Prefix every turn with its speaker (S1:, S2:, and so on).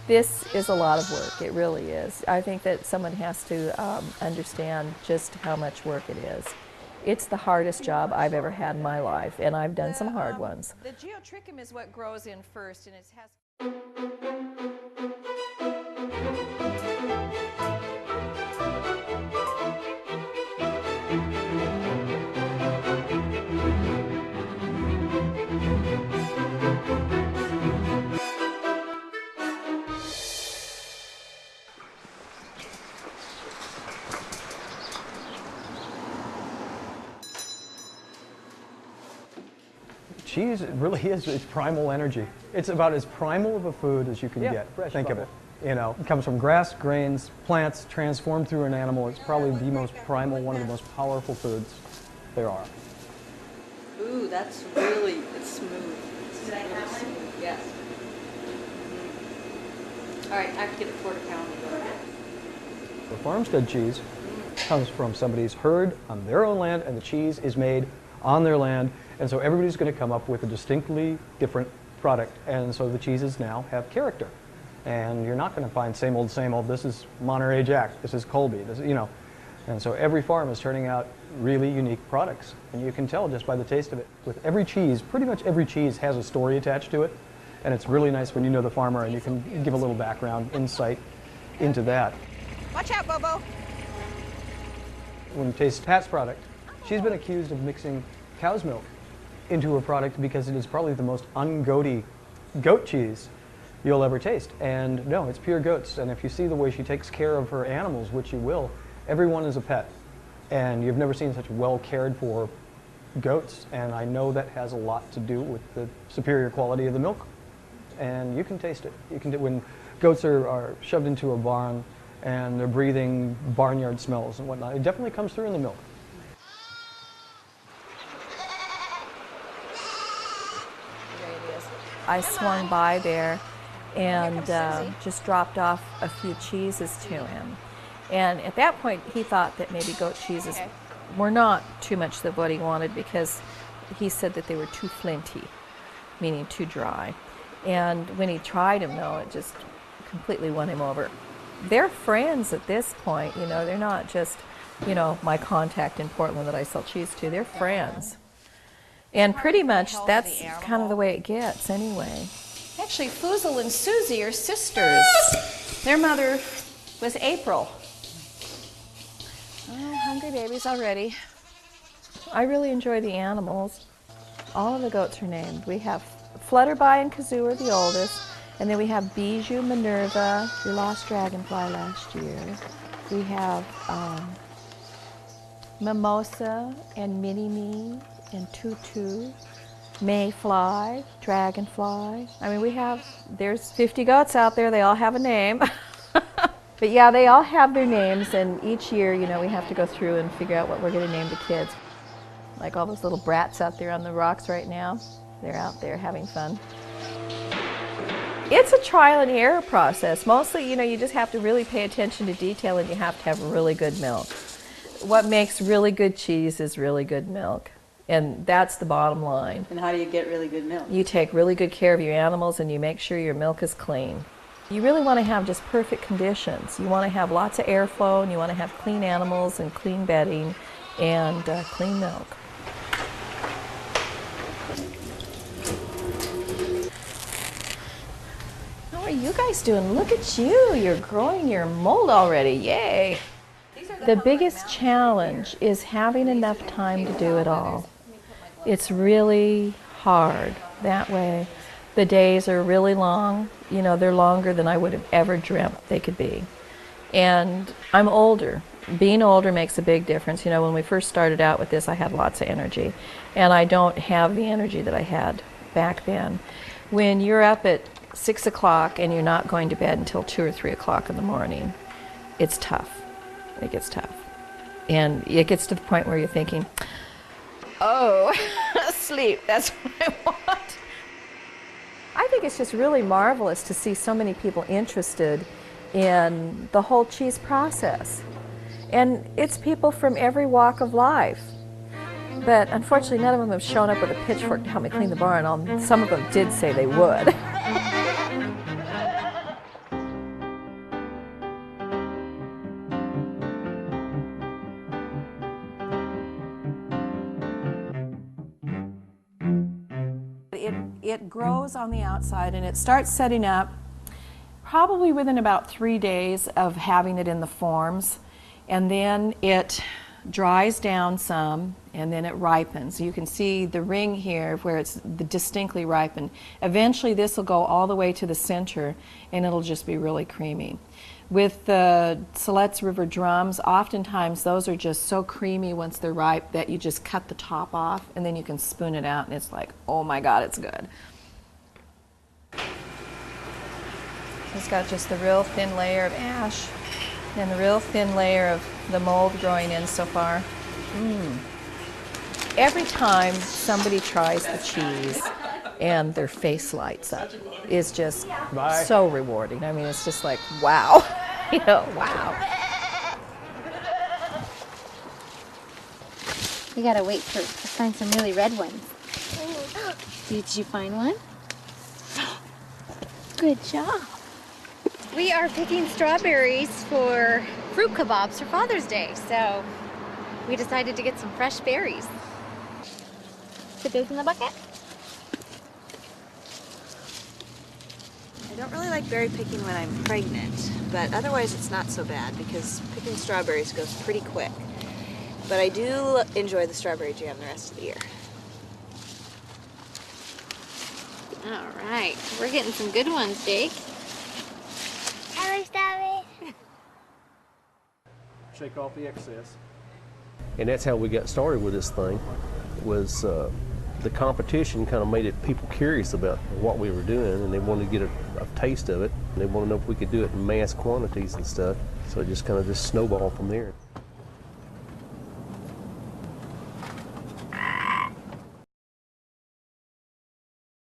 S1: This is a lot of work, it really is. I think that someone has to understand just how much work it is. It's the hardest job I've ever had in my life, and I've done some hard ones.
S2: The geotrichum is what grows in first, and it has...
S3: Cheese really is, it's primal energy. It's about as primal of a food as you can get. Think of it. You know, it comes from grass, grains, plants, transformed through an animal. It's probably the most primal, one of the most powerful foods there are.
S2: Ooh, that's really, it's smooth.
S1: Did I have one?
S2: Yes. All right, I have to get a quarter pound.
S3: The farmstead cheese comes from somebody's herd on their own land, and the cheese is made on their land, and so everybody's going to come up with a distinctly different product, and so the cheeses now have character. And you're not going to find same old, this is Monterey Jack, this is Colby, this, you know. And so every farm is turning out really unique products, and you can tell just by the taste of it. With every cheese, pretty much every cheese has a story attached to it, and it's really nice when you know the farmer and you can give a little background, insight into that.
S2: Watch out, Bobo!
S3: When you taste Pat's product, she's been accused of mixing cow's milk into her product because it is probably the most ungoaty goat cheese you'll ever taste. And no, it's pure goats. And if you see the way she takes care of her animals, which you will, everyone is a pet. And you've never seen such well cared for goats. And I know that has a lot to do with the superior quality of the milk. And you can taste it. You can do, when goats are shoved into a barn and they're breathing barnyard smells and whatnot, it definitely comes through in the milk.
S1: I swung by there and just dropped off a few cheeses to him. And at that point, he thought that maybe goat cheeses were not too much of what he wanted, because he said that they were too flinty, meaning too dry. And when he tried them, though, it just completely won him over. They're friends at this point, you know, they're not just, you know, my contact in Portland that I sell cheese to, they're friends. And pretty much that's kind of the way it gets anyway.
S2: Actually, Fuzel and Susie are sisters. Their mother was April. Oh, hungry babies already.
S1: I really enjoy the animals. All of the goats are named. We have Flutterby and Kazoo are the oldest, and then we have Bijou, Minerva, who lost Dragonfly last year. We have Mimosa and Mini-Me and Tutu, Mayfly, Dragonfly. I mean, there's 50 goats out there, they all have a name. But yeah, they all have their names, and each year, you know, we have to go through and figure out what we're going to name the kids. Like all those little brats out there on the rocks right now, they're out there having fun. It's a trial and error process. Mostly, you know, you just have to really pay attention to detail, and you have to have really good milk. What makes really good cheese is really good milk. And that's the bottom line.
S2: And how do you get really good milk?
S1: You take really good care of your animals, and you make sure your milk is clean. You really want to have just perfect conditions. You want to have lots of airflow, and you want to have clean animals and clean bedding and clean milk. How are you guys doing? Look at you. You're growing your mold already. Yay. The biggest challenge is having enough time to do it all. It's really hard that way. The days are really long. You know, they're longer than I would have ever dreamt they could be. And I'm older. Being older makes a big difference. You know, when we first started out with this, I had lots of energy. And I don't have the energy that I had back then. When you're up at 6 o'clock and you're not going to bed until 2 or 3 o'clock in the morning, it's tough. It gets tough. And it gets to the point where you're thinking, oh, sleep, that's what I want. I think it's just really marvelous to see so many people interested in the whole cheese process. And it's people from every walk of life. But unfortunately, none of them have shown up with a pitchfork to help me clean the barn. Some of them did say they would. it grows on the outside and it starts setting up probably within about 3 days of having it in the forms, and then it dries down some and then it ripens. You can see the ring here where it's distinctly ripened. Eventually this will go all the way to the center and it'll just be really creamy. With the Siletz River drums, oftentimes those are just so creamy once they're ripe that you just cut the top off and then you can spoon it out and it's like, oh my God, it's good. It's got just the real thin layer of ash and the real thin layer of the mold growing in so far. Every time somebody tries the cheese and their face lights up, it's just so rewarding. I mean, it's just like, wow, you know, wow.
S4: We gotta wait to find some really red ones. Did you find one? Good job. We are picking strawberries for fruit kebabs for Father's Day, so we decided to get some fresh berries. Put those in the bucket.
S2: I don't really like berry picking when I'm pregnant, but otherwise it's not so bad because picking strawberries goes pretty quick. But I do enjoy the strawberry jam the rest of the year.
S4: All right, we're getting some good ones, Jake. I like strawberries.
S5: Shake off the excess. And that's how we got started with this thing, was the competition kind of made it people curious about what we were doing, and they wanted to get a taste of it, and they wanted to know if we could do it in mass quantities and stuff. So it just kind of just snowballed from there.